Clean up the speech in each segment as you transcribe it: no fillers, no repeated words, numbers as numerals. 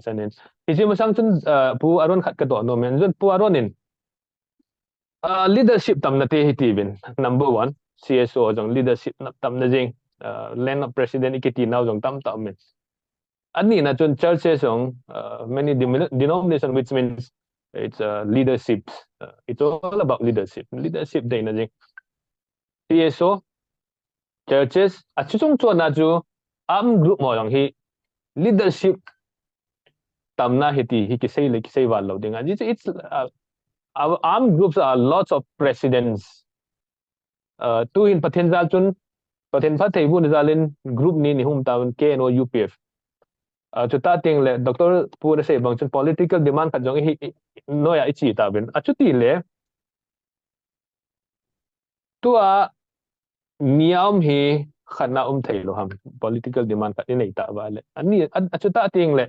sanin isi masang chun pu aron khat ka do no men jun pu aron in leadership tam na te hitivin number 1 CSO jong leadership tam na jing land of president ikiti now jong tam tam men ani na chun churches jong many denomination which means it's leadership it's all about leadership day na jing CSO churches achung chu na chu am group mo jong hi leadership tamna hiti hi kisay walo dinga it's our armed groups are lots of presidents tu in potential chun pathen pha thei bun zalin group ni hum tawn ke no UPF chu ta ting le doctor pu se bang chun political demand khat jong hi no ya ichi ta ben achuti le tu a niam hi khana thei lo ham political demand khat nei ta ba le ani achuta ting le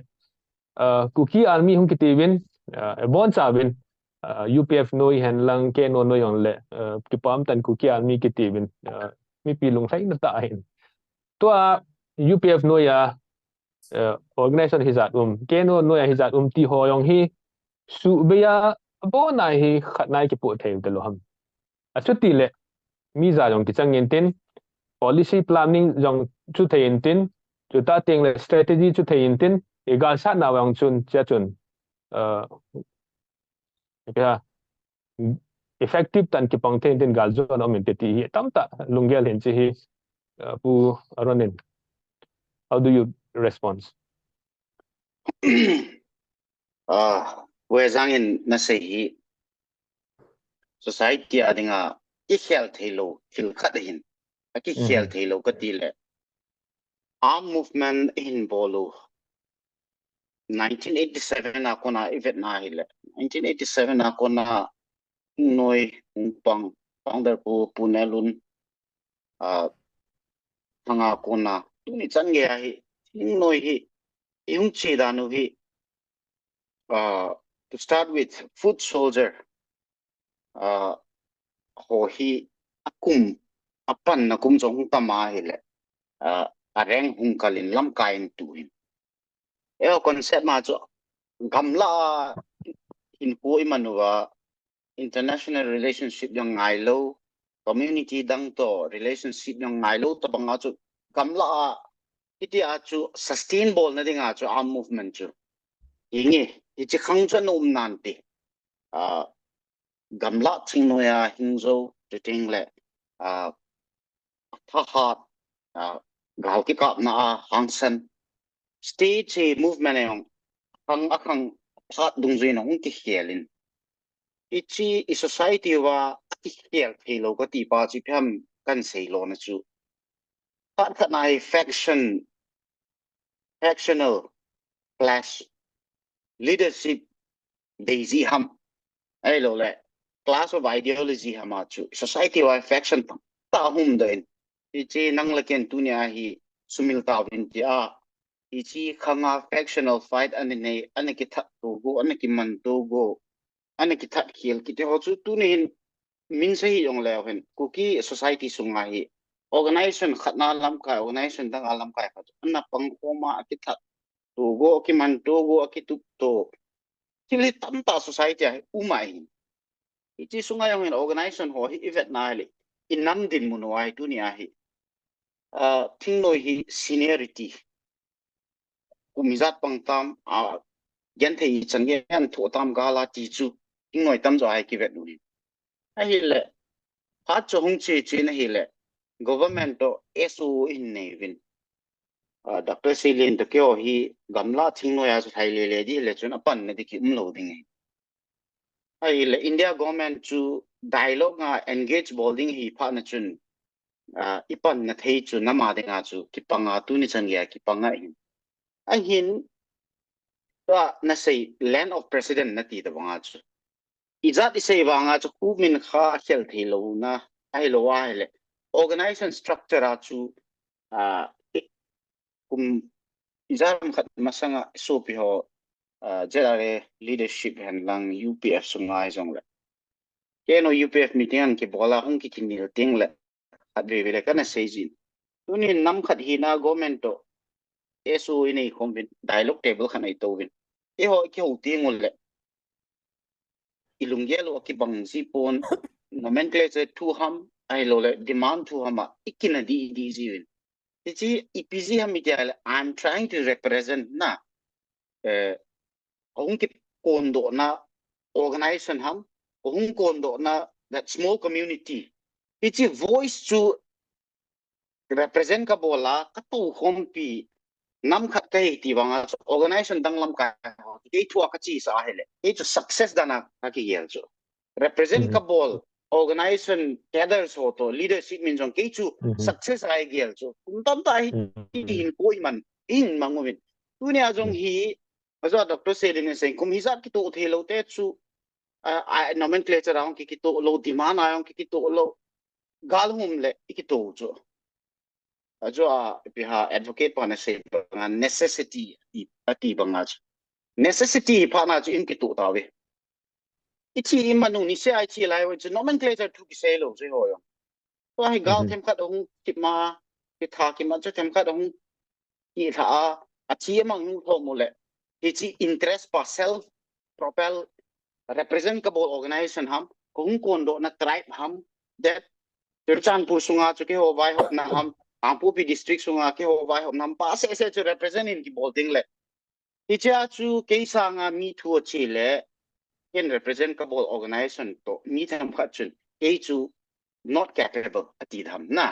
Kuki army hum kitivin bon chabin UPF noi han lang ke no noi ong le ki pam tan Kuki army kitivin mi pilung sai na ta hin to UPF noi ya organization hizat ke no noi hizat ti ho yong hi su be ya bo na hi khatnai ki pu thei de lo ham achuti le mi za yong ki changin tin policy planning jong chu thein tin chu ta ting le strategy chu thein tin egal sa na wang chun cha chun ya effective tan ki pang ten den gal zo no min te ti tam ta lungel hen chi hi pu aronin how do you respond we zangin na sei hi society adinga ki khel thelo khil khat hin ki khel thelo ka ti le arm movement in bolu 1987 na kona event na hile 1987 na kona noi pang founder pu punelun thanga kona tuni change hi noi hi yung chi danu hi to start with foot soldier ho hi akum apan na kum jong tama hile areng hung kalin lam kain tuin concept ma cho gamla in po imanuwa international relationship yang ngai lo community dang to relationship yang ngai lo to banga chu gamla iti a chu sustainable na dinga chu arm movement chu ingi ichi khangchan nanti gamla chingnoya hingzo ting le thahat gal ki kap na hangsan stage movement yang akang phat dungzui na ung ki hialin ichi i society wa ki hial thelo ka ti pa chi pham kan sei lo na chu pat khat nai factional clash leadership daisy ham ai lo le class of ideology hama chu society wa faction ta hum den ichi nang la ken tunia hi sumil ta win ti ichi khanga factional fight ani ki tha to go ani ki man to go ani ki tha khel ki te ho chu tu nin min se hi yong le hen kuki society sunga hi organization khatna lam ka organization dang alam ka kha anna pang khoma ki tha to go ki man to go ki tu to chili tam ta society ai umai ichi sunga yong hen organization ho hi event na le inam din munwai tu ni hi thingnoi hi seniority kumizat pangtam gen thei change an tho tam gala ti chu ingnoi tam zo ai ki vet ni a hi le ha cho hung chi chi na hi le government to so in nevin dr silin to kyo hi gamla thingnoi a thai le di le chun apan ne di ki lo ding ai le india government chu dialogue nga engage bolding hi pha na chun ipan na thei chu na ma de nga chu ki panga tu ni chan ya ki panga in a hin na say land of president na ti da wanga chu izat isay wanga chu ku min kha khel thilo na ai lo wa hele organization structure a chu kum izam khat masanga so pi ho jelare leadership han lang UPF sungai jong le keno UPF meeting an ki bola hung ki kinil ting le adre vele kana sejin tuni nam khat hina government to eso ini kombin dialogue table khana itowin e ho ki ho tingol le ilunggelo ki bangsi pon nomenclature tu ham ai lo le demand tu hama ikina di ziwin ti ipg ham ideal I'm trying to represent na hong ki kondo na organization ham hong kondo na that small community ti voice to represent ka bola ka to hompi nam khat kai ti wanga organization dang lam ka ke thua ka chi sa hele e to success dana ka ki yel cho represent ka bol organization cadres ho to leadership min jong ke chu success ai gel cho kum tam tai in koi man in mangovin tunia jong hi azo dr selin sen kum hi zat ki to thelo te chu nomenclature ang ki to lo demand ayong ki to lo gal hum le ki to cho ajo piha advocate pa na say necessity ati bangaj necessity pa na in ki tu tawe ichi manu ni se ai chi lai wa nomenclature tu ki say lo je ho yo to ai gal them khat ong ti ma ki tha ki ma cho them khat ong ki tha a chi mang nu tho mo le ichi interest pa self propel representable organization ham kung kon do na tribe ham that terchan pu sunga chu ke ho vai hop na ham ampu pi district sunga ke ho vai hop nam pa se chu represent in ki bolting le icha chu ke sanga mi thu chi le in representable organization to mi tham khat chun ke chu not capable ati dham na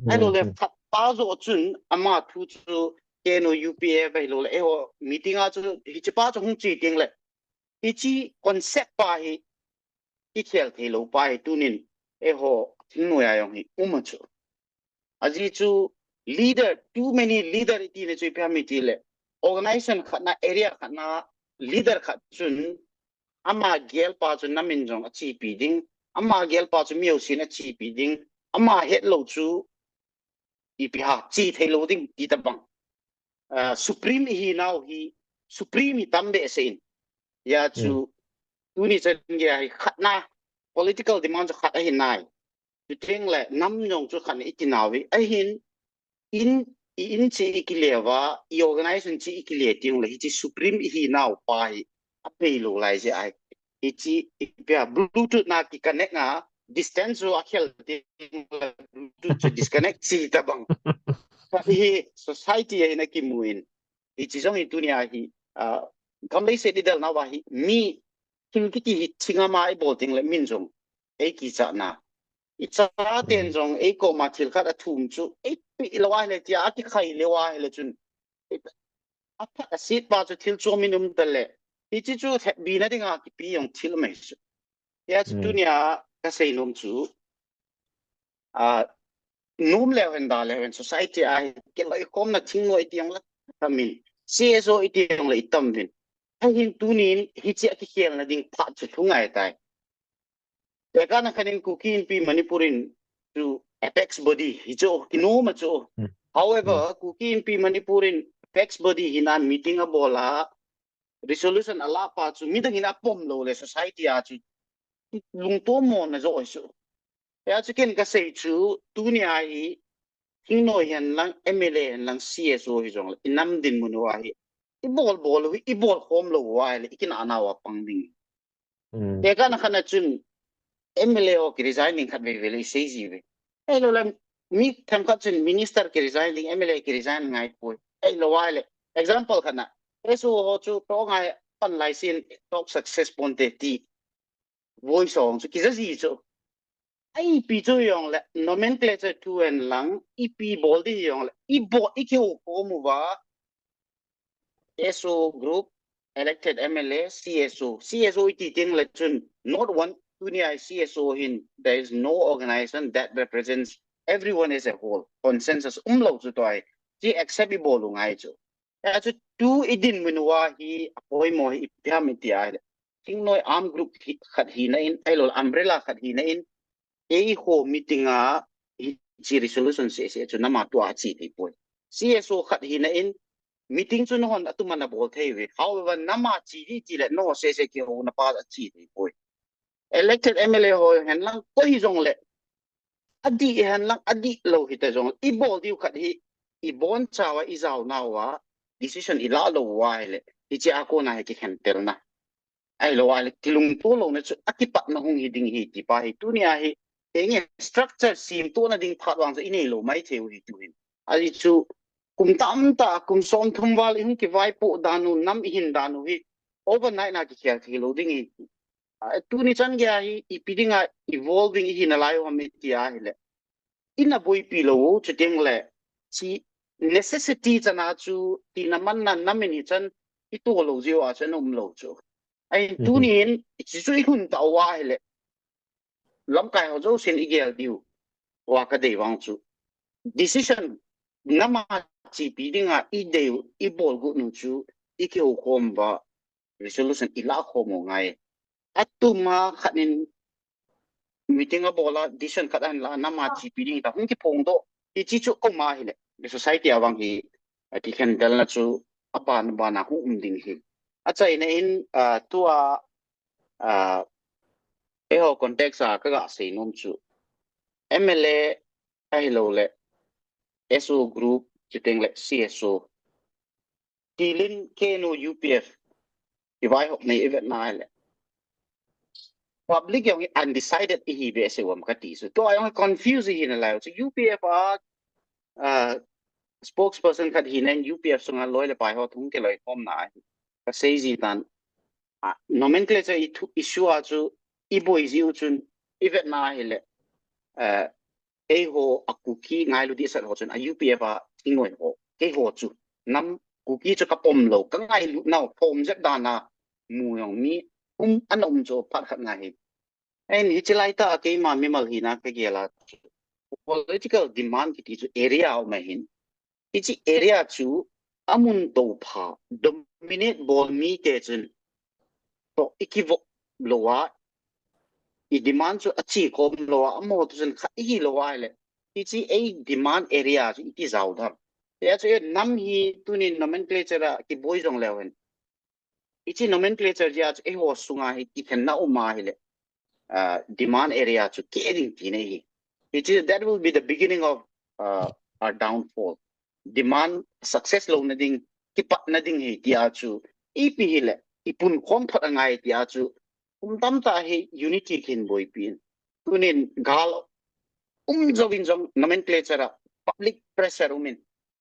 ai lo le phat pa zo chun ama thu chu ke no UPF ai lo le e ho meeting a chu hi chi pa chu hung chi ting le ichi concept pa hi ki khel thelo pa hi tunin e ho thingno ya yong hi umachu aji chu leader too many leader iti ne chu pya mi ti le organization khana area khana leader khat chun ama gel pa chu namin jong achi pi ding ama gel pa chu miu sin achi pi ding ama het lo chu ipiha chi thelo ding ti tabang supreme hi now hi supreme tambe sein ya chu tuni chen ge khatna political demand khat a hin nai tu thing le nam nyong chu khan itinawi a hin in chi ikilewa I organization chi ikileting le hi supreme hi now pa hi a pe lo lai je ai hi chi pia bluetooth na ki connect na distance ro akhel bluetooth disconnect chi tabang hi society hi na ki muin hi chi jong hi dunia hi kamlei se didal na wa hi mi king kiti chinga mai bolting le min jong e ki cha na icha ten jong e ko ma thil khat athum chu e pi lawa le tia ati khai lewa le chun a pha sit pa chu thil chu minum tale hi chi chu bi na dinga ki pi yong thil mai chu ya chu dunia ka sei nom chu num le wen da le wen society ai ke lai kom na thing noi tiang la tamin CSO itiang le itam din hay hin tunin hi chi ki khel na ding pha chu thungai tai te kana khanin Kuki pi Manipurin to apex body hi cho kinu ma cho however Kuki pi Manipurin apex body hinan meeting a bola resolution ala pa chu midang ina pom lo le society a chu lung to mo na zo su ya chu ken ka sei chu tunia hi hino hian lang MLA lang CSO hi jong inam din mun wa hi ibol hom lo wa le ikin anawa pangding te kana khana chun MLA o ki resigning khat ve vele sei ji ve ai lo lam mi tham khat chun minister ki resigning MLA ki resign ngai poi ai lo wa le example khana eso ho chu to ngai pan lai sin talk success ponte ti voice on chu ki ji chu ai pi chu yong le nomenclature tu en lang ip bol di yong le ibo ikeu ko mu wa SO group elected MLA CSO iti ting le chun not one dunia CSO hin there is no organization that represents everyone as a whole consensus umlo chu toy ji acceptable lu ngai chu ya chu tu idin minwa hi apoi mo hi pyamiti ai ting noi arm group khat hi na in ailol umbrella khat hi na in e ho meetinga hi resolution se chu nama tu a chi ti poi CSO khat hi na in meeting chu no hon atumana bol thei we however nama chi ti le no se ki ho na pa chi ti poi elected MLA ho hen lang ko hi jong le adi hen lang adi lo hi ta jong I bol diu khat hi I bon chawa I zaw na wa decision ila lo wa le ichi ako na ki hentel na ai lo wa le tilung to lo na chu akipat na hung hiding hi ti pa hi tu nia hi enge structure sim to na ding phat wang ine lo mai theu hi tu hin ali chu kum tam ta kum som thum wal hin ki vai po danu nam hin danu hi overnight na ki khel thi lo ding hi tu ni chan gya hi ipidinga evolving hi na lai wa mi ti a hi le ina boy pi lo chu ding le chi necessity chana chu ti na man na namin hi chan I to lo zio a chan lo chu ai tu ni in chi chu hun ta wa hi le lam kai ho zo sin igel diu wa ka dei wang chu decision nama chi pi dinga I dei I bol gu nu chu I ke ho khom ba resolution ila khom mo ngai atuma khanin meeting a bola decision khadan la nama chi pi ding ta hung ki phong do I chi chu o ma hi le the society awang hi ti khen dal na chu apan ba na hu ding hi acha ina in tua e ho context a ka ga sei nom chu MLA ai lo le SO group chiteng le CSO tilin keno UPF divai hok nei event na le public yang undecided hi be se wam kati so to ay confuse hi na la so UPF spokesperson khat hi nen UPF sunga loi le pai ho thung ke loi kom na ka sei ji tan nomenclature issue a chu ibo is you chun event na hi le e ho akuki ngai lu di sat ho chun UPF ingoi ho ke ho chu nam kuki chu ka pom lo ka ngai lu nau pom zat dana mu yong mi anom cho phat khat na hi en hi chilai ta ke ma mi mal hi na ke gela political demand ki chu area au ma hin ichi area chu amun to pha dominate bol mi ke chun to ikivo lowa I demand chu achi kom lowa amo tu chun kha hi lowa le ichi a demand area chu iti zau dham ya chu nam hi tunin nomenclature ki boy jong lewen ichi nomenclature ja chu e ho sunga hi ki khen na uma hi le demand area chu kering ti ne hi that will be the beginning of our downfall demand success lo na ding ki pat na ding hi ti a chu ipi hi le ipun khom phat angai ti a chu tam ta hi unity kin boy pin tunin gal zowin jong nomenclature public pressure umin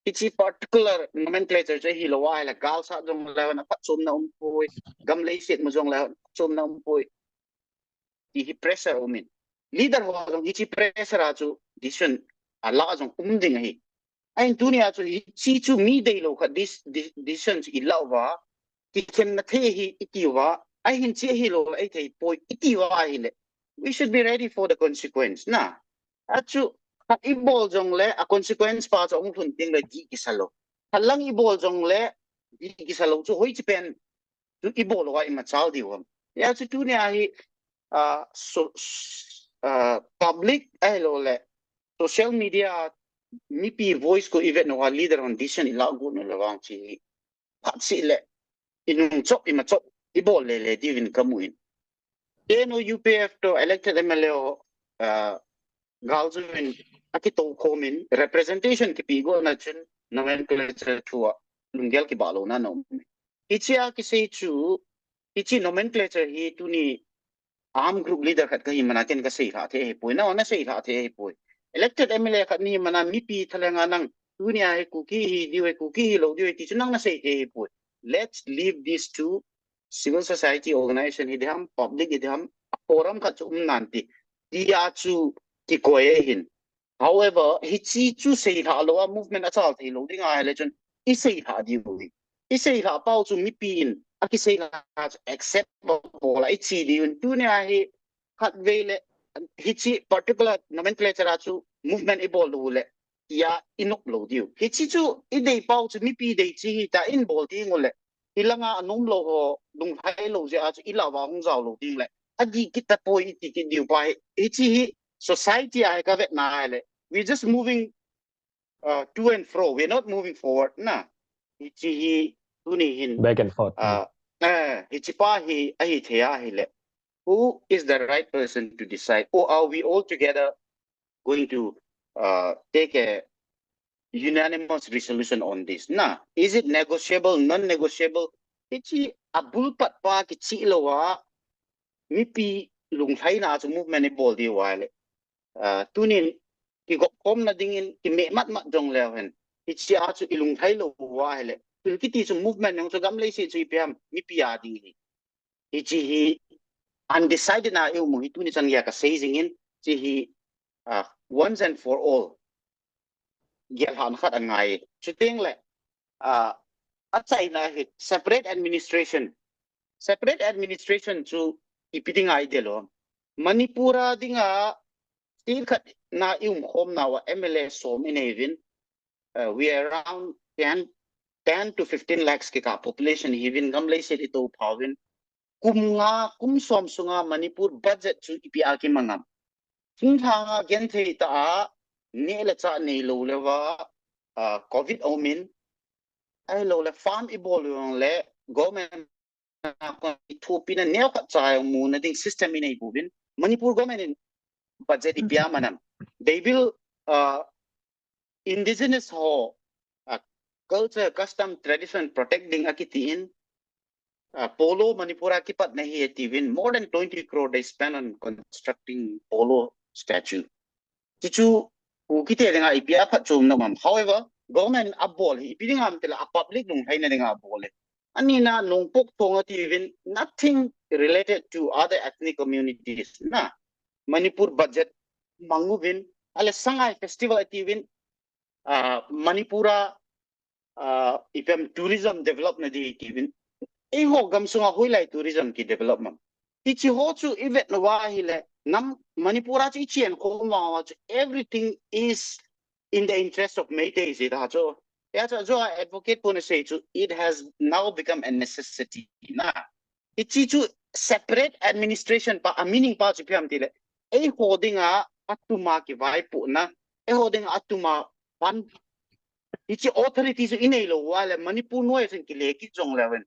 ichi particular nomenclature che hi lo wa la gal sa jong la na pat som na poi gam lei set mo jong la som na poi hi pressure umin leader ho jong ichi pressure a chu decision a la jong ding hi ai dunia chu chi chu mi dei lo kha this decision I la wa ki ken na the hi iti wa ai hin chi hi lo ai thei poi iti wa hi le we should be ready for the consequence na achu ibol jong le a consequence pa jong thun ting le di ki salo halang ibol jong le di ki salo chu hoi chi pen chu ibol wa I ma chal di wam ya chu tu ne hi public ai lo le social media mi pi voice ko event no leader condition ila go no lawang chi pat si le inung chop I ma chop ibol le divin kamuin no UPF to elected MLA galzuin akito komin representation ki pigo na chun nomenclature chua lungel ki balo na no ichia ki sei chu ichi nomenclature hi tuni arm group leader khat kai mana ken ka sei tha the poi na sei tha the poi elected MLA khat ni mana mi pi thalenga nang dunia he kuki hi diwe kuki hi lo diwe ti chunang na sei the poi let's leave these two civil society organization hi dham public hi dham forum khat chu nanti dia chu ki koye hin however hi chi chu sei tha lo movement achal thi lo ding a election I sei tha di wi I sei tha pau chu mi pin aki sei la accept bo la I chi di un tu ne hi khat vele hi chi particular nomenclature a chu movement I bol lu le ya inok lo diu hi chi chu I dei pau chu mi pi dei chi ta in bol ti ngol le ilanga anom lo ho dung phai lo je a chu ila wa hong zau lo ding le adi kita poi ti ki diu pai hi chi hi society I ka vet na le we're just moving to and fro we're not moving forward na hi tuni hin back and forth hi chipa hi hi thea hi le who is the right person to decide or are we all together going to take a unanimous resolution on this. Na, is it negotiable, non-negotiable? Ichi abul pat pa kichi lowa mipi lung thai na chu movement ni bol di wale. Tunin ki go kom na dingin ki me mat dong lewen. Ichi a chu ilung thai lo wale. Kiti chu movement ng chu gam le si chu ipiam mipi a ding. Ichi hi undecided na eu mo hituni chan ya ka seizing in chi hi once and for all. Gel han khat angai chuting le atsai na hit separate administration to ipiting idea lo Manipura dinga still khat na khom na wa MLA som in even we are around 10 to 15 lakhs ke ka population even gamlei se ito phawin kum som sunga Manipur budget chu IPA ki mangam thing tha gen the ta ne la cha ne lo lewa COVID omin ai lo le farm ibol le government thu pina neo ka cha mu na ding system in ai bubin Manipur government in budget IPA manam they will indigenous ho culture custom tradition protecting akitin polo Manipura kipat nahi ativin more than 20 crore they spend on constructing polo statue chichu ukite nga IPA phat chum na mam however government abol ipiding am tela public nung haina nga abol anina nung pok thong ativin nothing related to other ethnic communities na Manipur budget manguvin ala sangai festival ativin Manipura ipem tourism development di ativin ho gam sunga hoilai tourism ki development ichi ho chu event na wa hile nam Manipura chi chien ko ma everything is in the interest of Meitei it ha cho ya cho advocate pone say chu it has now become a necessity na ichi chu separate administration pa meaning pa chu piam tile holding a atuma ki vai pu na holding atuma pan ichi authorities inei lo wala Manipur noise ki le ki jong lewen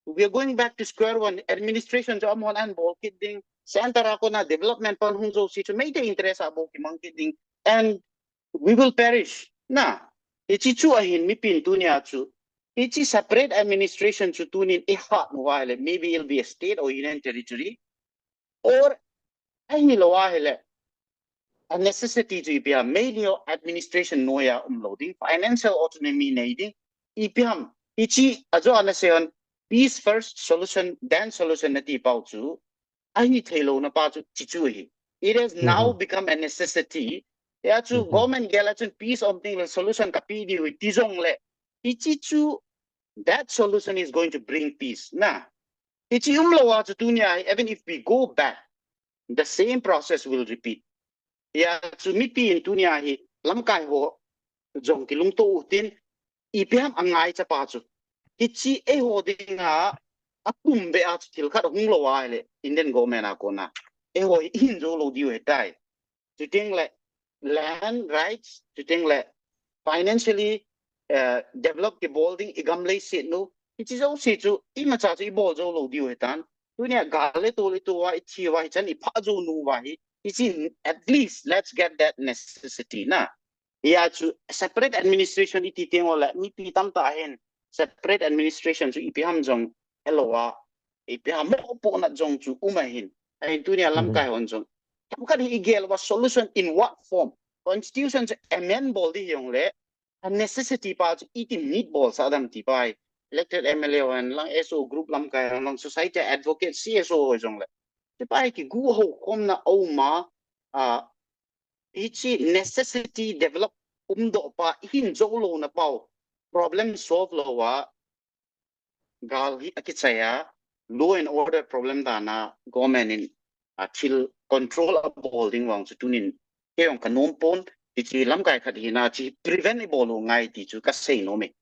we are going back to square one. Administration jo amon an bol kidding. Center ako na development pan hunzo situ may the interest abo kimang kidding and we will perish. Na ichi chu ahin mi pintu niya chu. Ichi separate administration chu tunin ihat wale. Maybe it'll be a state or union territory or ahin lo wale. A necessity to IPM made your administration noya umloading financial autonomy needing IPM ichi ajo anaseon peace first solution then solution na tipao chu ai thelo na pa chu chichu hi it has now become a necessity ya chu government gela chu peace omting solution ka pidi wi tizong le ichi chu that solution is going to bring peace na ichi umlo wa chu tunya even if we go back the same process will repeat ya chu mipi in tunya hi lamkai ho jong kilung to utin IPM angai cha pa chu ichi hodinga akum be at til khat hung lo wale Indian government akona ho in zo lo diu hetai to think like land rights to think like financially develop the building igam le sit no ichi zo si chu I ma cha chu bol zo lo diu hetan tunia gale to wa ichi wa chan I pha zo nu wa ichi at least let's get that necessity na ya chu separate administration iti tengola mi pi tam ta hen separate administration chu IPM jong elowa IPM mo po na jong chu umahin ay tunia lam kai hon jong kam kan igel was solution in what form constitution amend bol di yong le a necessity pa iti need bol sa dam ti pai elected MLA wan lang SO group lam kai lang society advocate CSO jong le ti pai ki gu ho kom na o ma ichi necessity develop do pa hin zo lo na pau problem solve lo wa gal hi akitsaya law and order problem da na government in till control of holding wang chu tunin keong kanom pon ichi lam kai khat hina chi preventable lo ngai ti chu ka sei no me